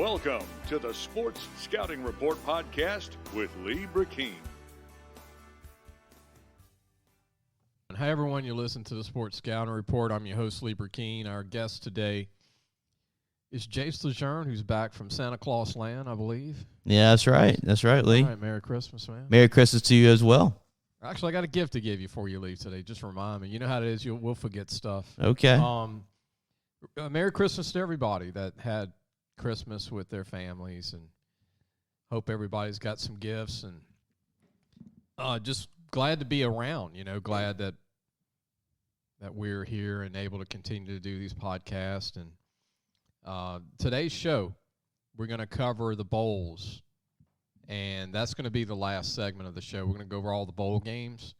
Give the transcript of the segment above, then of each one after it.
Welcome to the Sports Scouting Report podcast with Lee Brecheen. Hi, everyone. You listen to the Sports Scouting Report. I'm your host, Lee Brecheen. Our guest today is Jace LeJeune, who's back from Santa Claus land, I believe. Yeah, that's right. That's right, Lee. All right, Merry Christmas, man. Merry Christmas to you as well. Actually, I got a gift to give you before you leave today. Just remind me. You know how it is. We'll forget stuff. Okay. Merry Christmas to everybody that had Christmas with their families, and hope everybody's got some gifts, and just glad to be around, glad that we're here and able to continue to do these podcasts. And today's show, we're going to cover the bowls, and that's going to be the last segment of the show. We're going to go over all the bowl games,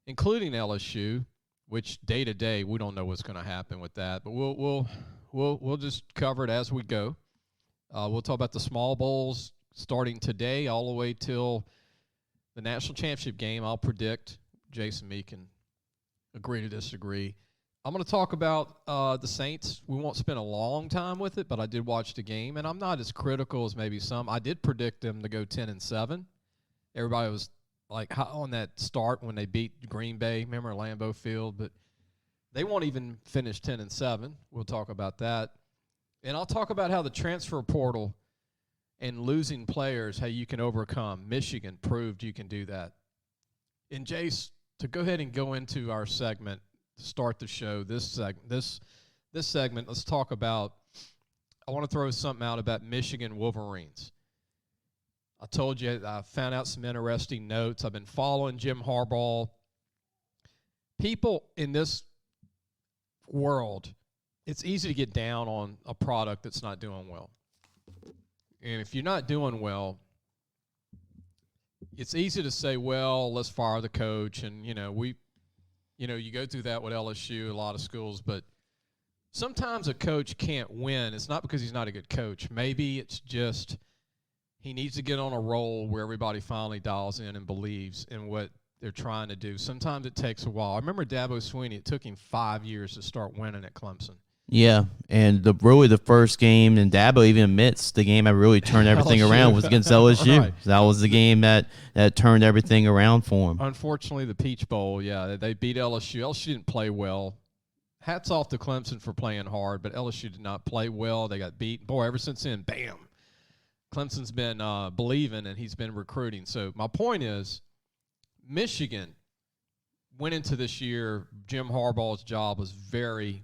including LSU, which day to day we don't know what's going to happen with that, but we'll just cover it as we go. We'll talk about the small bowls starting today all the way till the national championship game. I'll predict. Jason me can agree to disagree. I'm going to talk about the Saints. We won't spend a long time with it, but I did watch the game, and I'm not as critical as maybe some. I did predict them to go 10-7. Everybody was like on that start when they beat Green Bay. Remember Lambeau Field? But they won't even finish 10-7. We'll talk about that. And I'll talk about how the transfer portal and losing players, how you can overcome. Michigan proved you can do that. And Jace, to go ahead and go into our segment, start the show, this segment, let's talk about, I want to throw something out about Michigan Wolverines. I told you I found out some interesting notes. I've been following Jim Harbaugh. People in this world, it's easy to get down on a product that's not doing well. And if you're not doing well, it's easy to say, well, let's fire the coach. And, you go through that with LSU, a lot of schools. But sometimes a coach can't win. It's not because he's not a good coach. Maybe it's just he needs to get on a roll where everybody finally dials in and believes in what they're trying to do. Sometimes it takes a while. I remember Dabo Swinney, it took him 5 years to start winning at Clemson. Yeah, and the first game, and Dabo even admits the game that really turned everything around was against LSU. Right. That was the game that turned everything around for him. Unfortunately, the Peach Bowl, they beat LSU. LSU didn't play well. Hats off to Clemson for playing hard, but LSU did not play well. They got beat. Boy, ever since then, bam. Clemson's been believing, and he's been recruiting. So my point is, Michigan went into this year, Jim Harbaugh's job was very,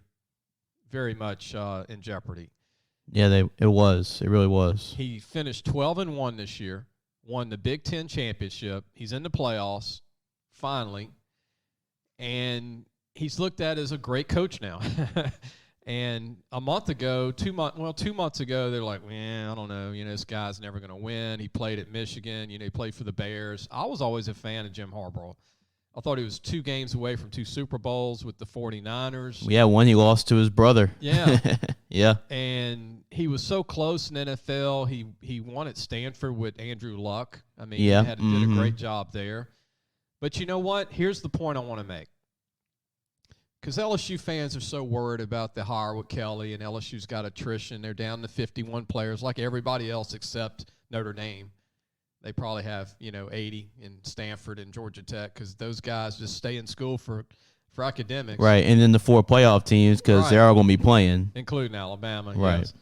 very much in jeopardy. Yeah, it was. It really was. He finished 12-1 this year, won the Big Ten championship. He's in the playoffs, finally, and he's looked at as a great coach now. And a month ago, 2 months ago, they're like, I don't know, this guy's never going to win. He played at Michigan, he played for the Bears. I was always a fan of Jim Harbaugh. I thought he was 2 games away from 2 Super Bowls with the 49ers. Yeah, one he lost to his brother. Yeah. Yeah. And he was so close in NFL. He won at Stanford with Andrew Luck. I mean, yeah. He did a great job there. But you know what? Here's the point I want to make. Because LSU fans are so worried about the hire with Kelly, and LSU's got attrition. They're down to 51 players like everybody else except Notre Dame. They probably have, 80 in Stanford and Georgia Tech because those guys just stay in school for academics. Right, and then the 4 playoff teams because they're all going to be playing. Including Alabama. Right. Yes.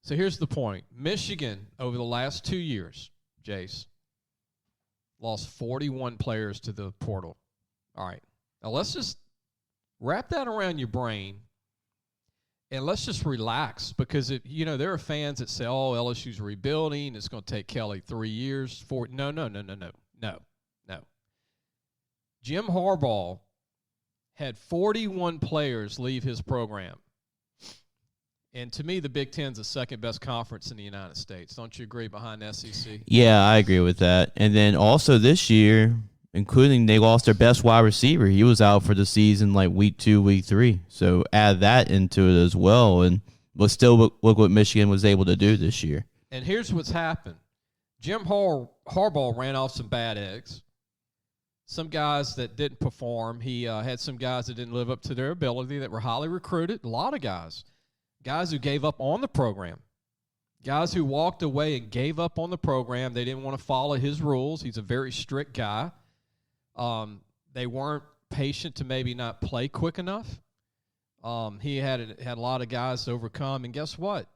So here's the point. Michigan, over the last 2 years, Jace, lost 41 players to the portal. All right. Now let's just wrap that around your brain, and let's just relax because, there are fans that say, oh, LSU's rebuilding. It's going to take Kelly 3 years. No. Jim Harbaugh had 41 players leave his program. And to me, the Big Ten's the second best conference in the United States. Don't you agree behind the SEC? Yeah, I agree with that. And then also this year, including they lost their best wide receiver. He was out for the season like week 2, week 3. So add that into it as well. But still look what Michigan was able to do this year. And here's what's happened. Jim Harbaugh ran off some bad eggs. Some guys that didn't perform. He had some guys that didn't live up to their ability that were highly recruited. A lot of guys who gave up on the program. Guys who walked away and gave up on the program. They didn't want to follow his rules. He's a very strict guy. They weren't patient to maybe not play quick enough. He had a lot of guys to overcome, and guess what?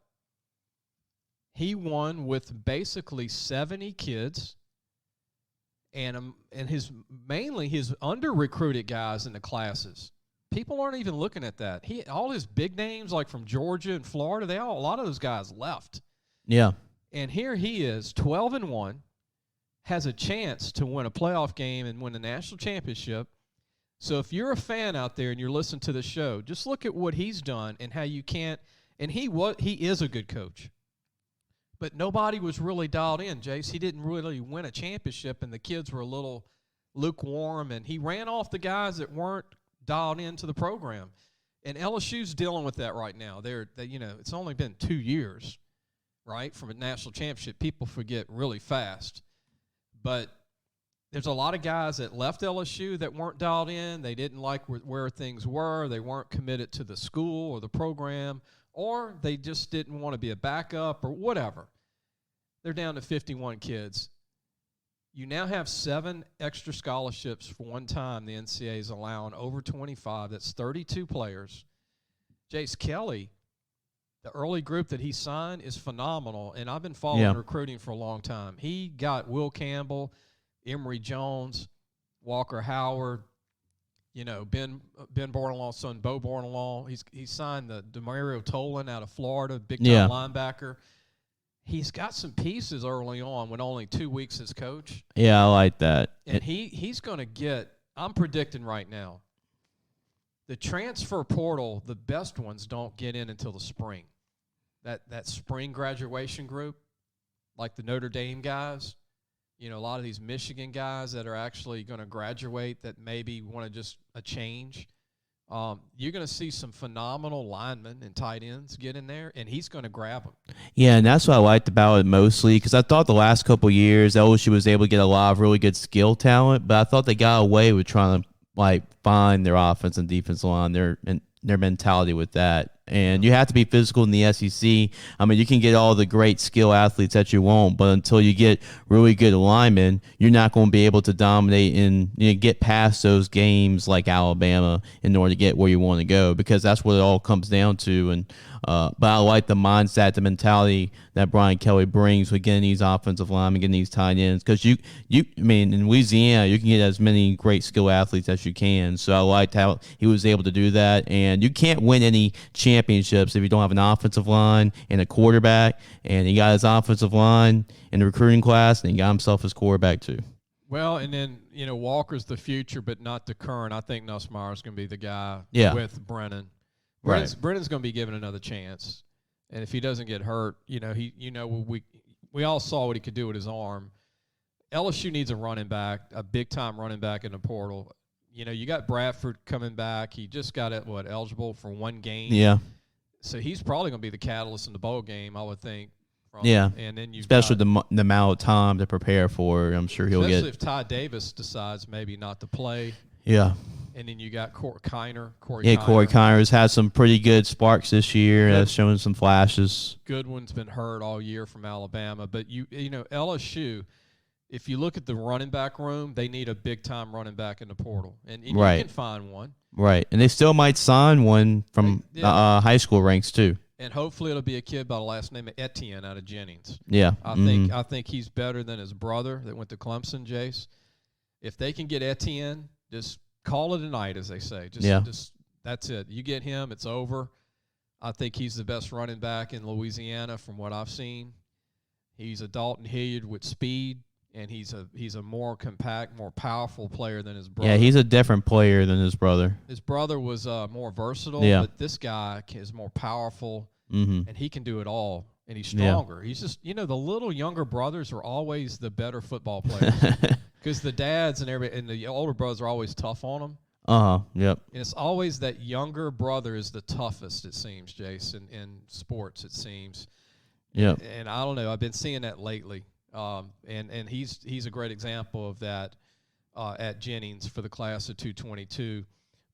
He won with basically 70 kids, and his under-recruited guys in the classes. People aren't even looking at that. All his big names, like from Georgia and Florida, a lot of those guys left. Yeah. And here he is, 12-1, has a chance to win a playoff game and win a national championship. So if you're a fan out there and you're listening to the show, just look at what he's done and how you can't. And he is a good coach. But nobody was really dialed in, Jace. He didn't really win a championship, and the kids were a little lukewarm, and he ran off the guys that weren't dialed into the program. And LSU's dealing with that right now. It's only been 2 years, right, from a national championship. People forget really fast. But there's a lot of guys that left LSU that weren't dialed in. They didn't like where things were. They weren't committed to the school or the program, or they just didn't want to be a backup or whatever. They're down to 51 kids. You now have 7 extra scholarships for one time. The NCAA is allowing over 25. That's 32 players. Jace Kelly, the early group that he signed is phenomenal, and I've been following recruiting for a long time. He got Will Campbell, Emory Jones, Walker Howard, Ben Bordelon's son, Bo Bordelon. He signed the Demario Tolan out of Florida, big-time linebacker. He's got some pieces early on with only 2 weeks as coach. Yeah, I like that. And he's going to get – I'm predicting right now, the transfer portal, the best ones don't get in until the spring. That spring graduation group, like the Notre Dame guys, a lot of these Michigan guys that are actually going to graduate that maybe want to just a change. You're going to see some phenomenal linemen and tight ends get in there, and he's going to grab them. Yeah, and that's what I liked about it mostly, because I thought the last couple of years LSU was able to get a lot of really good skill talent, but I thought they got away with trying to find their offense and defense line, their mentality with that. And you have to be physical in the SEC. I mean, you can get all the great skill athletes that you want, but until you get really good linemen, you're not going to be able to dominate and get past those games like Alabama in order to get where you want to go, because that's what it all comes down to. And but I like the mindset, the mentality that Brian Kelly brings with getting these offensive linemen, getting these tight ends, because I mean, in Louisiana, you can get as many great skill athletes as you can. So I liked how he was able to do that. And you can't win any championships if you don't have an offensive line and a quarterback. And he got his offensive line in the recruiting class, and he got himself his quarterback too. Well, and then, Walker's the future, but not the current. I think Nussmeier's going to be the guy with Brennan. Brennan's going to be given another chance. And if he doesn't get hurt, we all saw what he could do with his arm. LSU needs a running back, a big-time running back in the portal. You got Bradford coming back. He just got eligible for one game. Yeah. So he's probably going to be the catalyst in the bowl game, I would think. And then especially the amount of time to prepare for, I'm sure he'll get. Especially if Ty Davis decides maybe not to play. Yeah. And then you got Corey Kiner. Corey Kiner has had some pretty good sparks this year. Has shown some flashes. Goodwin's been hurt all year from Alabama. But, LSU, if you look at the running back room, they need a big-time running back in the portal. And you can find one. Right. And they still might sign one from high school ranks too. And hopefully it'll be a kid by the last name of Etienne out of Jennings. Yeah. I think he's better than his brother that went to Clemson, Jace. If they can get Etienne, just call it a night, as they say. Just that's it. You get him, it's over. I think he's the best running back in Louisiana from what I've seen. He's a Dalton Hilliard with speed, and he's a more compact, more powerful player than his brother. Yeah, he's a different player than his brother. His brother was more versatile, but this guy is more powerful, and he can do it all, and he's stronger. He's just, the little younger brothers are always the better football players because the dads and the older brothers are always tough on them. Yep. And it's always that younger brother is the toughest, it seems, Jason, in sports, it seems. Yep. And I don't know. I've been seeing that lately. And he's a great example of that at Jennings for the class of 222.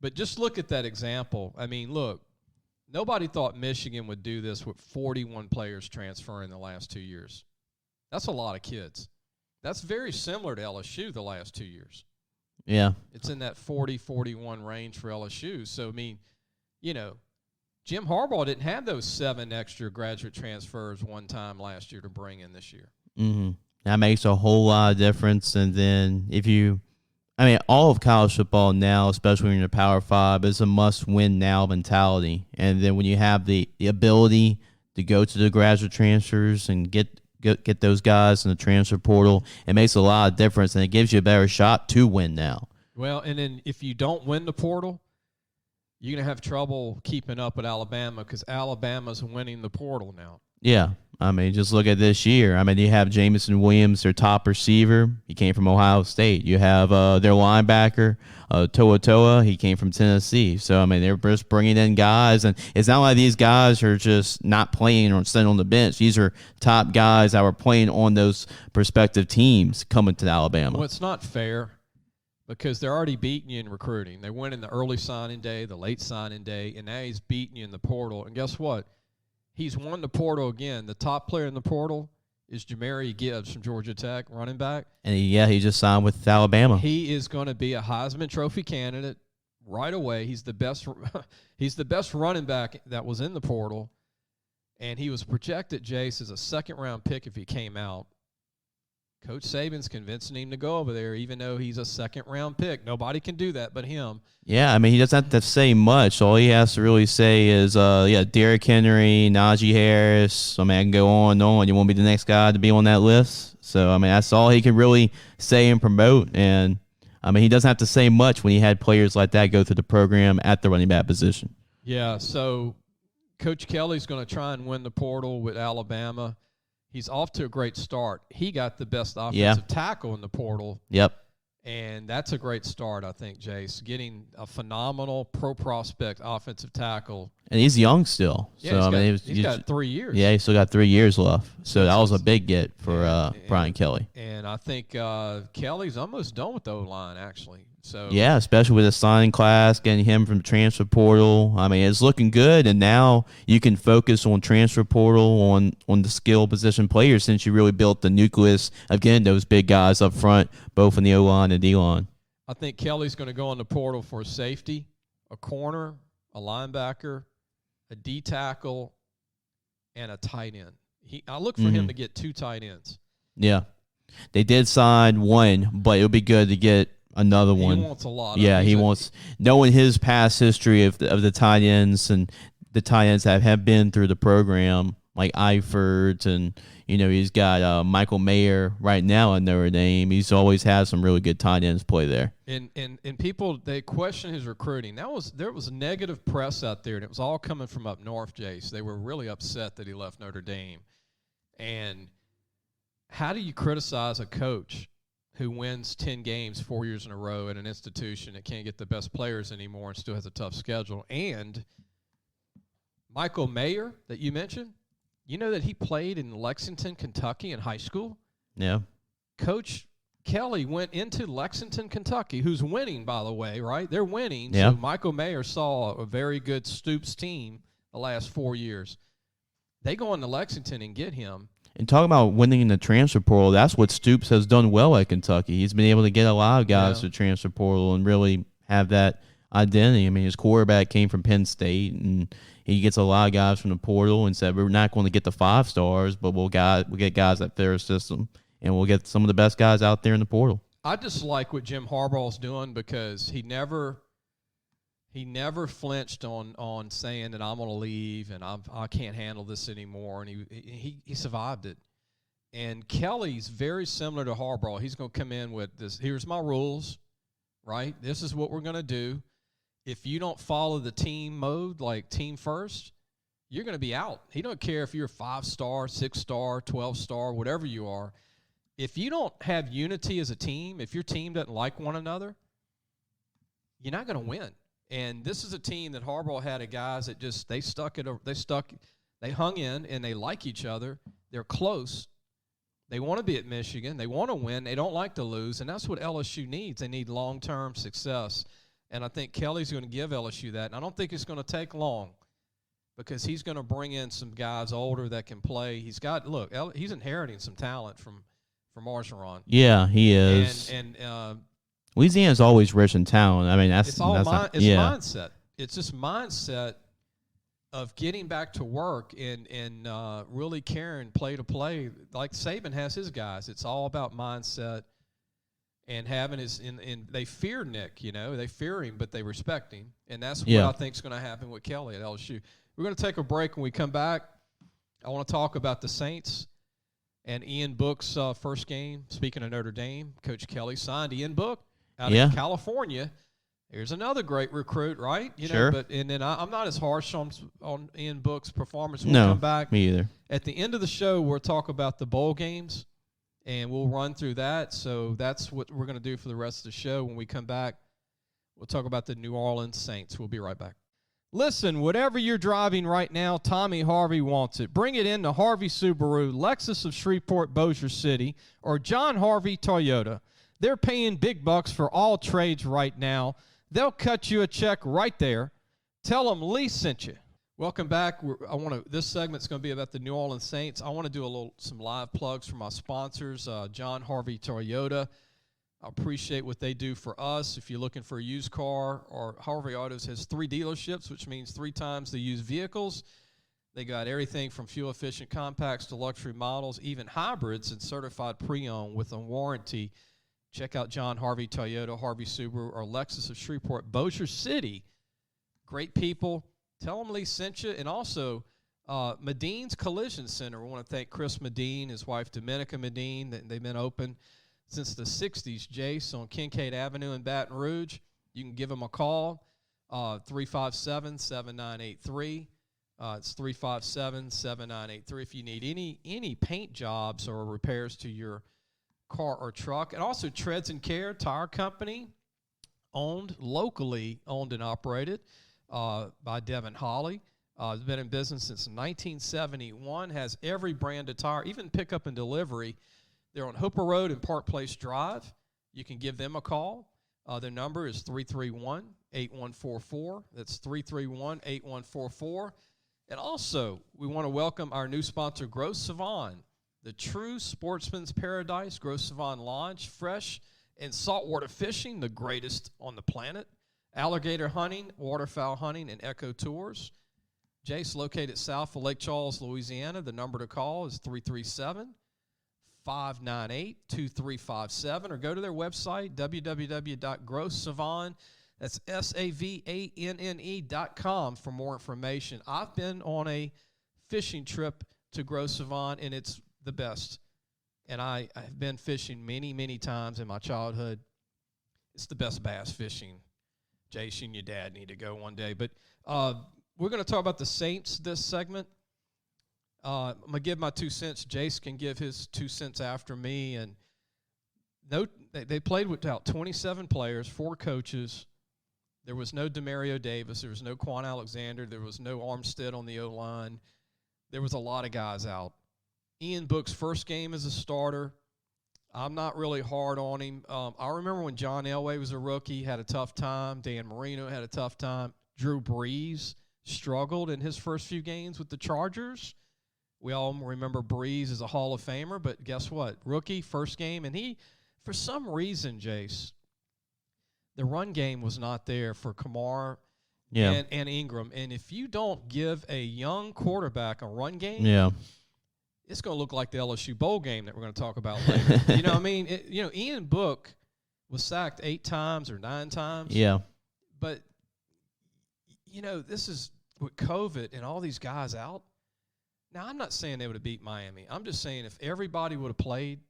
But just look at that example. I mean, look, Nobody thought Michigan would do this with 41 players transferring the last 2 years. That's a lot of kids. That's very similar to LSU the last 2 years. Yeah. It's in that 40, 41 range for LSU. So, I mean, Jim Harbaugh didn't have those 7 extra graduate transfers one time last year to bring in this year. Mm-hmm. That makes a whole lot of difference. And then all of college football now, especially when you're in the Power 5, is a must-win now mentality. And then when you have the ability to go to the graduate transfers and get those guys in the transfer portal, it makes a lot of difference, and it gives you a better shot to win now. Well, and then if you don't win the portal, you're going to have trouble keeping up with Alabama because Alabama's winning the portal now. Yeah. Just look at this year. You have Jamison Williams, their top receiver. He came from Ohio State. You have their linebacker, Toa Toa. He came from Tennessee. So, they're just bringing in guys. And it's not like these guys are just not playing or sitting on the bench. These are top guys that were playing on those prospective teams coming to Alabama. Well, it's not fair because they're already beating you in recruiting. They went in the early signing day, the late signing day, and now he's beating you in the portal. And guess what? He's won the portal again. The top player in the portal is Jamari Gibbs from Georgia Tech, running back. And he just signed with Alabama. He is going to be a Heisman Trophy candidate right away. He's the best. He's the best running back that was in the portal, and he was projected, Jace, as a second-round pick if he came out. Coach Saban's convincing him to go over there, even though he's a second-round pick. Nobody can do that but him. Yeah, he doesn't have to say much. All he has to really say is, Derrick Henry, Najee Harris. I can go on and on. You want to be the next guy to be on that list? So, that's all he can really say and promote. And, he doesn't have to say much when he had players like that go through the program at the running back position. Yeah, so Coach Kelly's going to try and win the portal with Alabama. He's off to a great start. He got the best offensive tackle in the portal. Yep. And that's a great start, I think, Jace. Getting a phenomenal pro prospect offensive tackle. And he's young still. Yeah, so he's got 3 years. Yeah, he's still got 3 years left. So that was a big get for Brian Kelly. And I think Kelly's almost done with the O-line, actually. So yeah, especially with the signing class, getting him from transfer portal. It's looking good, and now you can focus on transfer portal, on the skill position players, since you really built the nucleus of getting those big guys up front, both in the O-line and D-line. I think Kelly's going to go in the portal for a safety, a corner, a linebacker, a D tackle, and a tight end. I look for him to get 2 tight ends. Yeah. They did sign one, but it would be good to get another one. He wants a lot. Yeah, he wants, knowing his past history of the tight ends and the tight ends that have been through the program, like Eifert, and he's got Michael Mayer right now in Notre Dame. He's always had some really good tight ends play there. And people, they question his recruiting. There was negative press out there, and it was all coming from up north, Jace. They were really upset that he left Notre Dame. And how do you criticize a coach who wins 10 games 4 years in a row at an institution that can't get the best players anymore and still has a tough schedule? And Michael Mayer that you mentioned, you know that he played in Lexington, Kentucky in high school? Yeah. Coach Kelly went into Lexington, Kentucky, who's winning, by the way, right? They're winning. Yeah. So Michael Mayer saw a very good Stoops team the last 4 years. They go into Lexington and get him. And talking about winning in the transfer portal, that's what Stoops has done well at Kentucky. He's been able to get a lot of guys to transfer portal and really have that identity. His quarterback came from Penn State, and he gets a lot of guys from the portal and said, we're not going to get the 5 stars, but we'll get guys that fit our system, and we'll get some of the best guys out there in the portal. I just like what Jim Harbaugh's doing because he never flinched on saying that I'm going to leave and I can't handle this anymore, and he survived it. And Kelly's very similar to Harbaugh. He's going to come in with this, here's my rules, right? This is what we're going to do. If you don't follow the team mode, like team first, you're going to be out. He don't care if you're 5-star, 6-star, 12-star, whatever you are. If you don't have unity as a team, if your team doesn't like one another, you're not going to win. And this is a team that Harbaugh had of guys that just they hung in and they like each other. They're close. They want to be at Michigan. They want to win. They don't like to lose, and that's what LSU needs. They need long-term success. And I think Kelly's going to give LSU that. And I don't think it's going to take long because he's going to bring in some guys older that can play. He's inheriting some talent from Orgeron. Yeah, he is. And Louisiana's always rich in talent. I mean, it's mindset. It's just mindset of getting back to work and really caring play to play. Like Saban has his guys. It's all about mindset and having his. And they fear Nick. They fear him, but they respect him. And that's what I think is going to happen with Kelly at LSU. We're going to take a break. When we come back, I want to talk about the Saints and Ian Book's first game. Speaking of Notre Dame, Coach Kelly signed Ian Book out of California. Here's another great recruit, right? Sure. And then I'm not as harsh on Ian Book's performance. We'll come back. Me either. At the end of the show, we'll talk about the bowl games, and we'll run through that. So that's what we're going to do for the rest of the show. When we come back, we'll talk about the New Orleans Saints. We'll be right back. Listen, whatever you're driving right now, Tommy Harvey wants it. Bring it in to Harvey Subaru, Lexus of Shreveport, Bossier City, or John Harvey Toyota. They're paying big bucks for all trades right now. They'll cut you a check right there. Tell them Lee sent you. Welcome back. This segment's going to be about the New Orleans Saints. I want to do some live plugs for my sponsors, John Harvey Toyota. I appreciate what they do for us. If you're looking for a used car, or Harvey Autos has 3 dealerships, which means 3 times the used vehicles. They got everything from fuel-efficient compacts to luxury models, even hybrids and certified pre-owned with a warranty. Check out John Harvey Toyota, Harvey Subaru, or Lexus of Shreveport, Bossier City. Great people. Tell them Lee sent you. And also, Medine's Collision Center. We want to thank Chris Medine, his wife Dominica Medine. They've been open since the 60s, Jace, on Kincaid Avenue in Baton Rouge. You can give them a call, 357-7983. It's 357-7983 if you need any paint jobs or repairs to your car or truck. And also Treads and Care Tire Company, locally owned and operated by Devin Hawley. Has been in business since 1971, has every brand of tire, even pickup and delivery. They're on Hooper Road and Park Place Drive. You can give them a call. Their number is 331-8144. That's 331-8144. And also, we want to welcome our new sponsor, Gros Savon, the true sportsman's paradise. Gros Savon Lodge, fresh and saltwater fishing, the greatest on the planet. Alligator hunting, waterfowl hunting, and eco tours. Jace, located south of Lake Charles, Louisiana. The number to call is 337-598-2357, or go to their website, www.grossavon, that's SAVANNE.com, for more information. I've been on a fishing trip to Gros Savon, and it's the best. And I've been fishing many, many times in my childhood. It's the best bass fishing. Jace, you and your dad need to go one day. But we're going to talk about the Saints this segment. I'm going to give my 2 cents. Jace can give his 2 cents after me. And they played without 27 players, 4 coaches. There was no Demario Davis. There was no Quan Alexander. There was no Armstead on the O-line. There was a lot of guys out. Ian Book's first game as a starter. I'm not really hard on him. I remember when John Elway was a rookie, had a tough time. Dan Marino had a tough time. Drew Brees struggled in his first few games with the Chargers. We all remember Brees as a Hall of Famer, but guess what? Rookie, first game, and he, for some reason, Jace, the run game was not there for Kamar and Ingram. And if you don't give a young quarterback a run game, it's going to look like the LSU bowl game that we're going to talk about later. You know what I mean? Ian Book was sacked 8 times or 9 times. Yeah. But, this is with COVID and all these guys out. Now, I'm not saying they would have beat Miami. I'm just saying if everybody would have played,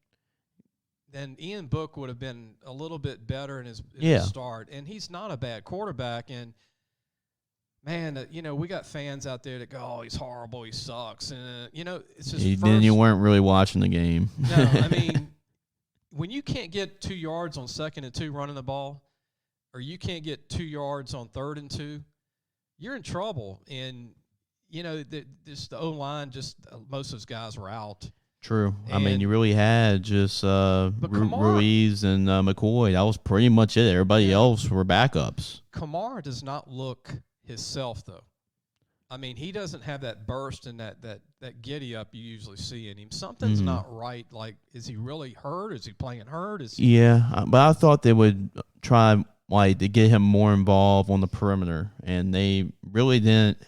then Ian Book would have been a little bit better in his start. And he's not a bad quarterback. And, man, we got fans out there that go, oh, he's horrible, he sucks. And, it's just then you weren't really watching the game. No, I mean, when you can't get 2 yards on 2nd and 2 running the ball, or you can't get 2 yards on 3rd and 2, you're in trouble. And, the O-line, most of those guys were out. True. I mean, you really had just Ruiz and McCoy. That was pretty much it. Everybody else were backups. Kamar does not look himself, though. I mean, he doesn't have that burst and that giddy up you usually see in him. Something's not right. Like, is he really hurt? Is he playing hurt? But I thought they would try to get him more involved on the perimeter, and they really didn't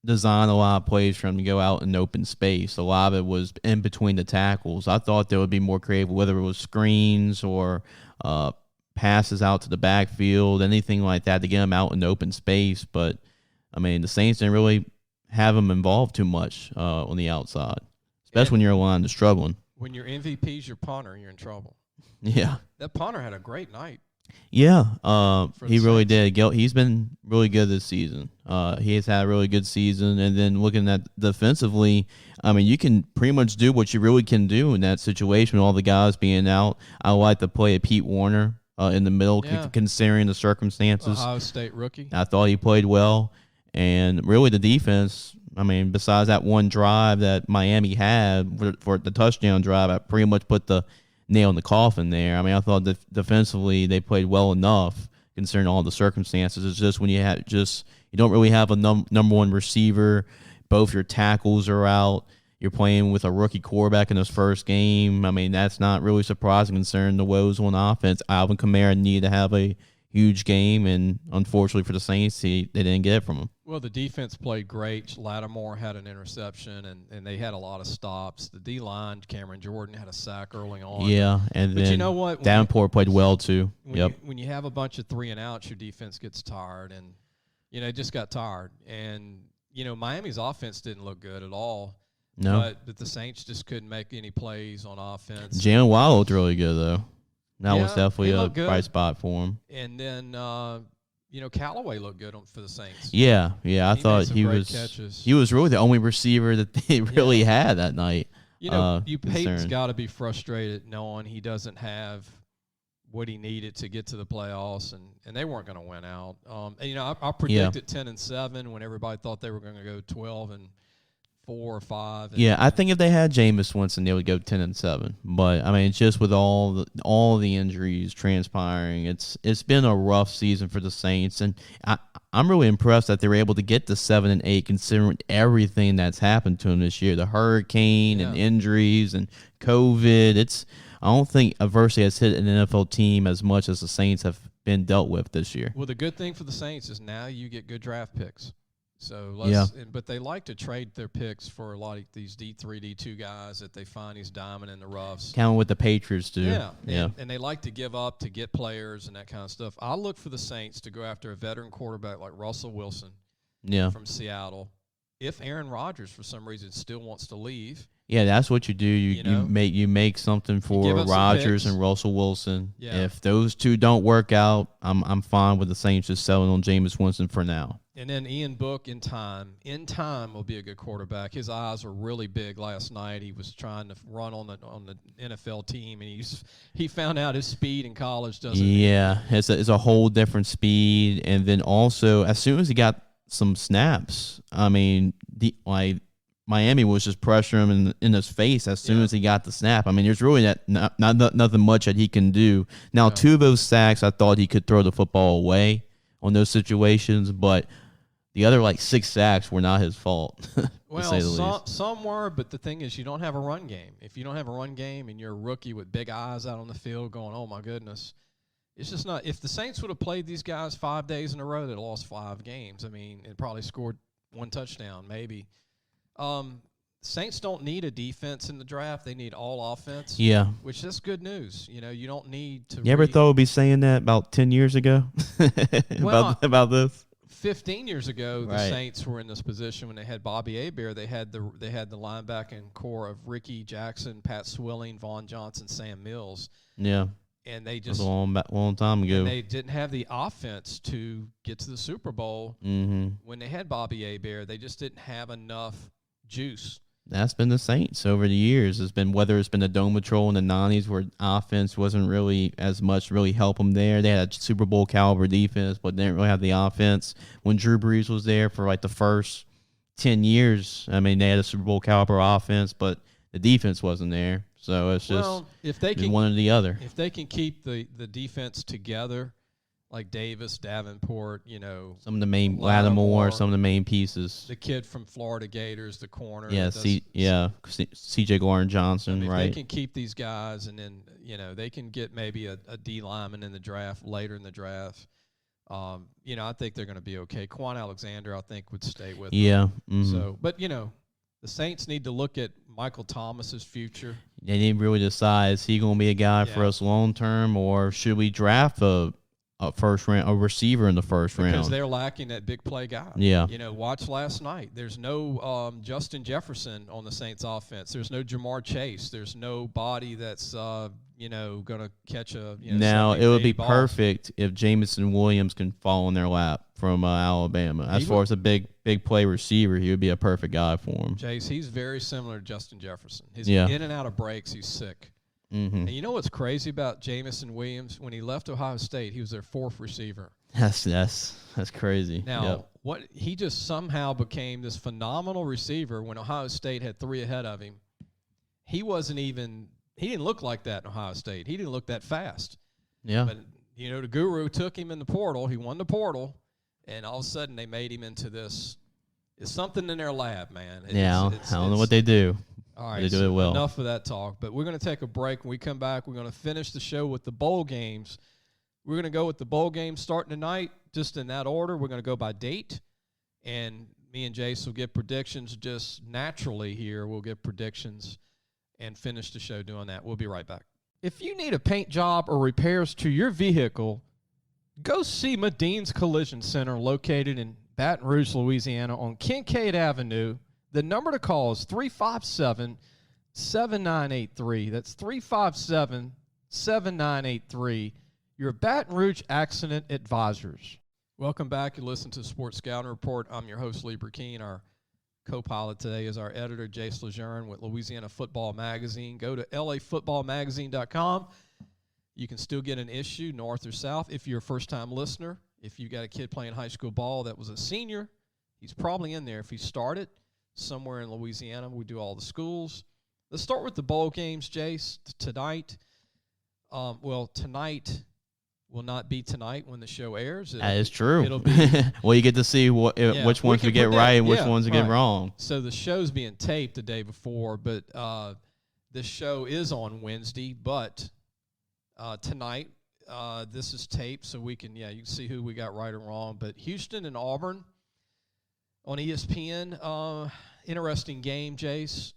design a lot of plays for him to go out in open space. A lot of it was in between the tackles. I thought they would be more creative, whether it was screens or passes out to the backfield, anything like that to get him out in open space. But, I mean, the Saints didn't really have him involved too much on the outside, especially when your line is struggling. When your MVP's your punter, you're in trouble. Yeah. That punter had a great night. Yeah, he really Saints. did. He's been really good this season. He has had a really good season. And then looking at defensively, I mean, you can pretty much do what you really can do in that situation with all the guys being out. I like the play of Pete Warner in the middle, considering the circumstances. Ohio State rookie. I thought he played well. And really the defense, I mean, besides that one drive that Miami had for the touchdown drive, I pretty much put the nail in the coffin there. I mean, I thought defensively they played well enough considering all the circumstances. It's just when you don't really have a number one receiver, both your tackles are out, you're playing with a rookie quarterback in his first game. I mean, that's not really surprising considering the woes on offense. Alvin Kamara needed to have a huge game, and unfortunately for the Saints, they didn't get it from him. Well, the defense played great. Lattimore had an interception, and they had a lot of stops. The D-line, Cameron Jordan, had a sack early on. Yeah, and but then you know what? Davenport played well too. When you have a bunch of 3-and-outs, your defense gets tired, and it just got tired. And Miami's offense didn't look good at all. No, but the Saints just couldn't make any plays on offense. Jalen Waddle looked really good though. That was definitely a bright spot for him. And then, Callaway looked good for the Saints. Yeah. I thought he was really the only receiver that they really had that night. Peyton's got to be frustrated knowing he doesn't have what he needed to get to the playoffs, and they weren't going to win out. I predicted 10-7 when everybody thought they were going to go 12-4 or 5. I think if they had Jameis Winston, they would go 10-7. But I mean, it's just with all the injuries transpiring, it's been a rough season for the Saints, and I'm really impressed that they were able to get to 7-8 considering everything that's happened to them this year, the hurricane and injuries and COVID. I don't think adversity has hit an NFL team as much as the Saints have been dealt with this year. Well, the good thing for the Saints is now you get good draft picks. So but they like to trade their picks for a lot of these D3, D2 guys that they find these diamond in the roughs. Kind of what the Patriots do. Yeah. And they like to give up to get players and that kind of stuff. I look for the Saints to go after a veteran quarterback like Russell Wilson from Seattle. If Aaron Rodgers, for some reason, still wants to leave. Yeah, that's what you do. You make something for Rodgers and Russell Wilson. Yeah. If those two don't work out, I'm fine with the Saints just selling on Jameis Winston for now. And then Ian Book in time will be a good quarterback. His eyes were really big last night. He was trying to run on the NFL team, and he found out his speed in college doesn't. Yeah, it's a whole different speed. And then also, as soon as he got some snaps, I mean, Miami was just pressuring him in his face as soon as he got the snap. I mean, there's really not nothing much that he can do. Now, 2 of those sacks, I thought he could throw the football away on those situations, but the other 6 sacks were not his fault. Well, some were, but the thing is, you don't have a run game. If you don't have a run game and you're a rookie with big eyes out on the field going, oh my goodness, it's just not. If the Saints would have played these guys 5 days in a row, they'd have lost 5 games. I mean, it probably scored 1 touchdown, maybe. Saints don't need a defense in the draft; they need all offense. Yeah, which is good news. You don't need to. You ever thought we'd be saying that about 10 years ago about this? 15 years ago, the Saints were in this position when they had Bobby Hebert. They had the linebacking core of Ricky Jackson, Pat Swilling, Vaughn Johnson, Sam Mills. Yeah. And they just a long time ago. And they didn't have the offense to get to the Super Bowl when they had Bobby Hebert. They just didn't have enough juice. That's been the Saints over the years. Whether it's been the Dome Patrol in the 90s where offense wasn't really as much really help them there. They had a Super Bowl caliber defense, but they didn't really have the offense. When Drew Brees was there for the first 10 years, I mean, they had a Super Bowl caliber offense, but the defense wasn't there. So it's just if they can, one or the other. If they can keep the defense together, like Davis, Davenport, some of the main Lattimore, some of the main pieces. the kid from Florida Gators, the corner. Yeah, C.J. Gordon Johnson, if right? they can keep these guys, and then they can get maybe a D lineman in the draft later in the draft. I think they're going to be okay. Quan Alexander, I think, would stay with them. Yeah. Mm-hmm. So, but the Saints need to look at Michael Thomas's future. They need to really decide, is he going to be a guy for us long term, or should we draft a receiver in the first round? Because they're lacking that big play guy. Yeah. Watch last night. There's no Justin Jefferson on the Saints offense. There's no Jamar Chase. There's nobody that's going to catch a. Now it would be balls. Perfect if Jameson Williams can fall in their lap from Alabama. As far as a big play receiver, he would be a perfect guy for him. Jace, he's very similar to Justin Jefferson. He's in and out of breaks. He's sick. Mm-hmm. And you know what's crazy about Jameson Williams? When he left Ohio State, he was their fourth receiver. That's crazy. Now, he just somehow became this phenomenal receiver when Ohio State had three ahead of him. He didn't look like that in Ohio State. He didn't look that fast. Yeah. But, the guru took him in the portal. He won the portal, and all of a sudden they made him into this. It's something in their lab, man. I don't know what they do. All right, they do it well. Enough of that talk. But we're going to take a break. When we come back, we're going to finish the show with the bowl games. We're going to go with the bowl games starting tonight, just in that order. We're going to go by date, and me and Jace will get predictions just naturally here. We'll get predictions and finish the show doing that. We'll be right back. If you need a paint job or repairs to your vehicle, go see Medine's Collision Center located in Baton Rouge, Louisiana on Kincaid Avenue. The number to call is 357-7983. That's 357-7983. Your Baton Rouge Accident Advisors. Welcome back. You listen to Sports Scouting Report. I'm your host, Lee Brecheen. Our co-pilot today is our editor, Jace LeJeune with Louisiana Football Magazine. Go to lafootballmagazine.com. You can still get an issue, north or south, if you're a first-time listener. If you got a kid playing high school ball that was a senior, he's probably in there. If he started somewhere in Louisiana, we do all the schools. Let's start with the bowl games, Jace. Tonight, tonight will not be tonight when the show airs. That is true. It'll be well, you get to see which ones we get right and which ones we get wrong. So the show's being taped the day before, but this show is on Wednesday. But tonight, this is taped, so you can see who we got right or wrong. But Houston and Auburn on ESPN, interesting game, Jace.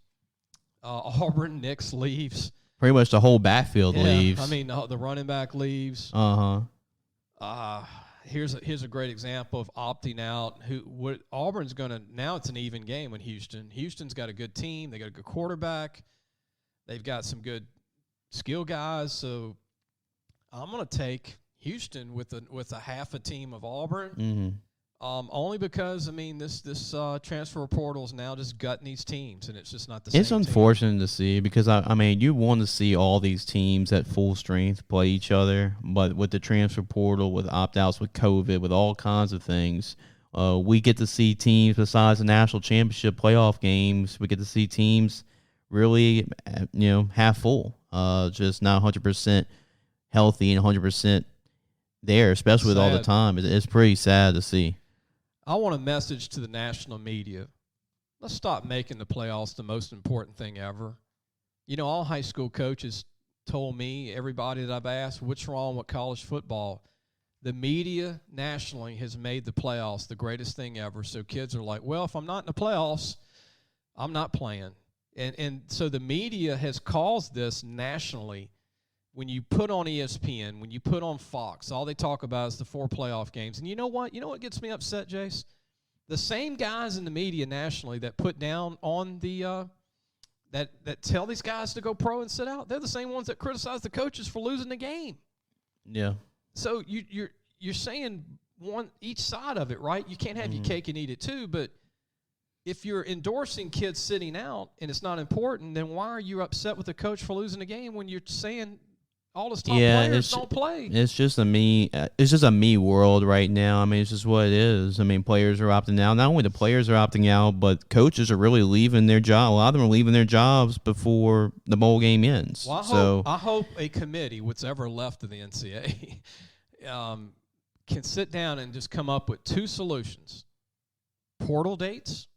Auburn, Nix leaves. Pretty much the whole backfield leaves. I mean, the running back leaves. Here's a great example of opting out. Auburn's going to now it's an even game with Houston. Houston's got a good team. They got a good quarterback. They've got some good skill guys. So I'm going to take Houston with a half a team of Auburn. Mm-hmm. Only because, this transfer portal is now just gutting these teams, and it's just not the same. It's unfortunate to see because, you want to see all these teams at full strength play each other, but with the transfer portal, with opt-outs, with COVID, with all kinds of things, we get to see teams besides the national championship playoff games, we get to see teams really, half full, just not 100% healthy and 100% there, especially with all the time. It's pretty sad to see. I want a message to the national media. Let's stop making the playoffs the most important thing ever. All high school coaches told me, everybody that I've asked, what's wrong with college football? The media nationally has made the playoffs the greatest thing ever. So kids are like, well, if I'm not in the playoffs, I'm not playing. And so the media has caused this nationally. When you put on ESPN, when you put on Fox, all they talk about is the 4 playoff games. And you know what? You know what gets me upset, Jace? The same guys in the media nationally that put down on the that tell these guys to go pro and sit out, they're the same ones that criticize the coaches for losing the game. Yeah. So you're saying each side of it, right? You can't have your cake and eat it too. But if you're endorsing kids sitting out and it's not important, then why are you upset with the coach for losing the game when you're saying all the top players don't play? It's just a me world right now. It's just what it is. Players are opting out. Not only the players are opting out, but coaches are really leaving their job. A lot of them are leaving their jobs before the bowl game ends. Well, I hope a committee, what's ever left of the NCAA, can sit down and just come up with two solutions: portal dates,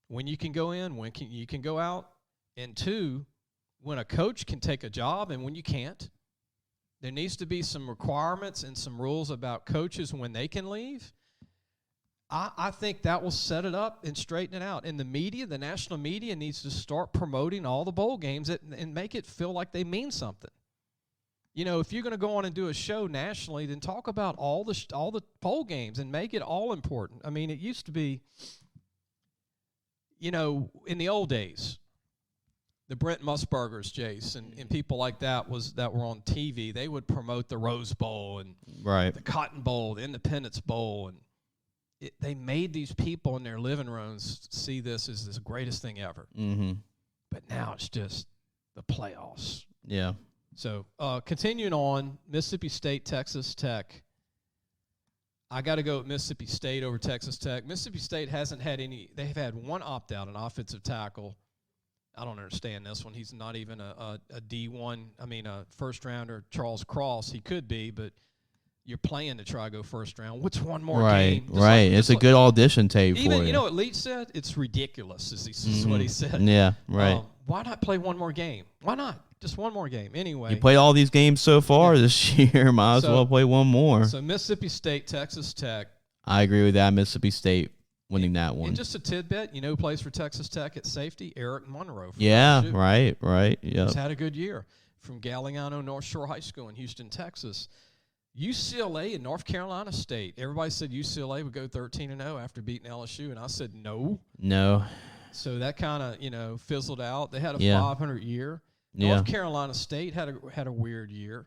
when you can go in, when you can go out, and two, when a coach can take a job and when you can't. There needs to be some requirements and some rules about coaches when they can leave. I think that will set it up and straighten it out. And the media, the national media, needs to start promoting all the bowl games and make it feel like they mean something. You know, if you're going to go on and do a show nationally, then talk about all the bowl games and make it all important. I mean, it used to be, you know, in the old days, the Brent Musburgers, Jace, and people like that were on TV. They would promote the Rose Bowl and the Cotton Bowl, the Independence Bowl, and they made these people in their living rooms see this as the greatest thing ever. Mm-hmm. But now it's just the playoffs. Yeah. So continuing on, Mississippi State, Texas Tech. I got to go with Mississippi State over Texas Tech. Mississippi State hasn't had any. They've had one opt-out, an offensive tackle. I don't understand this one. He's not even a D1. I mean, a first-rounder, Charles Cross. He could be, but you're playing to try to go first round. What's one more game? Right. It's a good audition tape for you. You know what Leach said? It's ridiculous, is what he said. Yeah, right. Why not play one more game? Why not? Just one more game. Anyway. You played all these games so far this year. Might as well play one more. So Mississippi State, Texas Tech. I agree with that. Mississippi State winning that one. And just a tidbit, you know who plays for Texas Tech at safety? Eric Monroe. Yeah, right. Yep. He's had a good year from Galliano North Shore High School in Houston, Texas. UCLA and North Carolina State. Everybody said UCLA would go 13-0 after beating LSU, and I said no. No. So that kind of, fizzled out. They had a 500 year. North Carolina State had a weird year.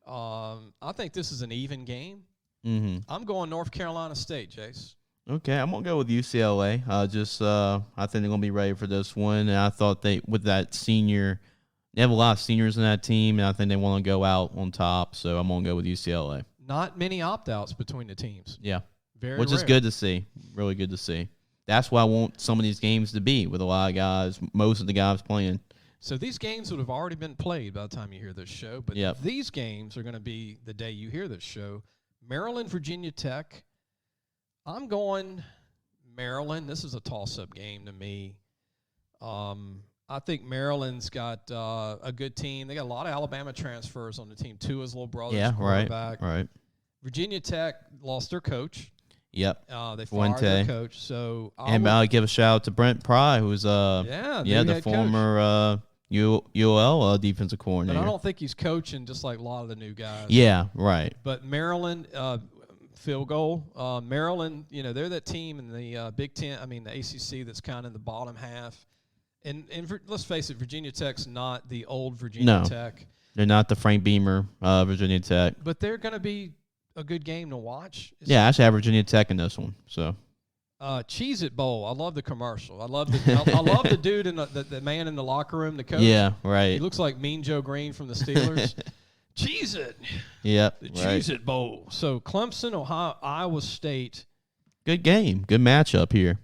I think this is an even game. Mm-hmm. I'm going North Carolina State, Jace. Okay, I'm going to go with UCLA. I think they're going to be ready for this one. And I thought with that senior – they have a lot of seniors in that team, and I think they want to go out on top, so I'm going to go with UCLA. Not many opt-outs between the teams. Yeah. Which is good to see. Really good to see. That's why I want some of these games to be with a lot of guys, most of the guys playing. So these games would have already been played by the time you hear this show, but these games are going to be the day you hear this show. Maryland, Virginia Tech. I'm going Maryland. This is a toss-up game to me. I think Maryland's got a good team. They got a lot of Alabama transfers on the team. Tua's little brother, quarterback. Right. Virginia Tech lost their coach. Yep. They fired their coach. So I'll give a shout out to Brent Pry, who's the former UL defensive coordinator. But I don't think he's coaching just like a lot of the new guys. Yeah, right. But Maryland, field goal. Maryland, they're that team in the Big Ten. I mean, the ACC that's kind of in the bottom half. And let's face it, Virginia Tech's not the old Virginia Tech. They're not the Frank Beamer Virginia Tech. But they're going to be a good game to watch. I actually have Virginia Tech in this one. So, Cheez-It Bowl. I love the commercial. I love the dude in the man in the locker room, the coach. Yeah, right. He looks like Mean Joe Green from the Steelers. Cheez-It. Yep. The Cheez-It Bowl. So Clemson, Ohio, Iowa State. Good game. Good matchup here.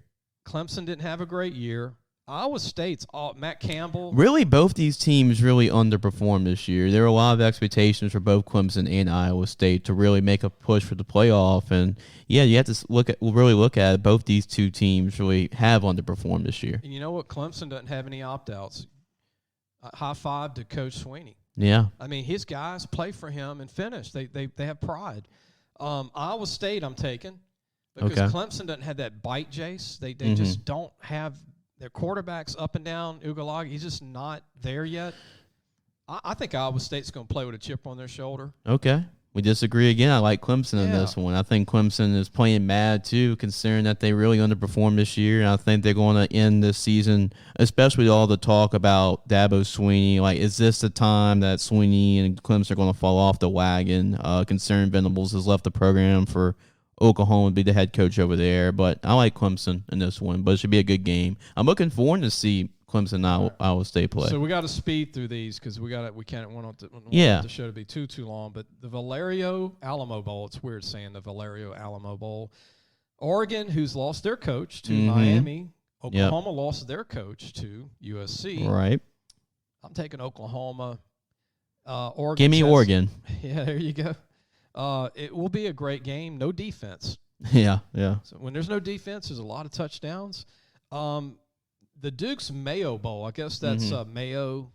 Clemson didn't have a great year. Iowa State's Matt Campbell. Really, both these teams really underperformed this year. There were a lot of expectations for both Clemson and Iowa State to really make a push for the playoff. And, you have to look at it. Both these two teams really have underperformed this year. And you know what? Clemson doesn't have any opt-outs. High five to Coach Sweeney. Yeah. I mean, his guys play for him and finish. They have pride. Iowa State I'm taking because Clemson doesn't have that bite, Jace. They just don't have – their quarterback's up and down. Ugalagi, he's just not there yet. I think Iowa State's going to play with a chip on their shoulder. Okay. We disagree again. I like Clemson in this one. I think Clemson is playing mad, too, considering that they really underperformed this year. And I think they're going to end this season, especially with all the talk about Dabo Sweeney. Like, is this the time that Sweeney and Clemson are going to fall off the wagon? Considering Venables has left the program for Oklahoma to be the head coach over there. But I like Clemson in this one. But it should be a good game. I'm looking forward to see Clemson and Iowa State play. So we got to speed through these because we can't want the show to be too long. But the Valerio Alamo Bowl, it's weird saying the Valerio Alamo Bowl. Oregon, who's lost their coach to Miami. Oklahoma lost their coach to USC. Right. I'm taking Oklahoma. Oregon. Give me Oregon. Yeah, there you go. It will be a great game. No defense. Yeah. So when there's no defense, there's a lot of touchdowns. The Duke's Mayo Bowl, I guess that's mayo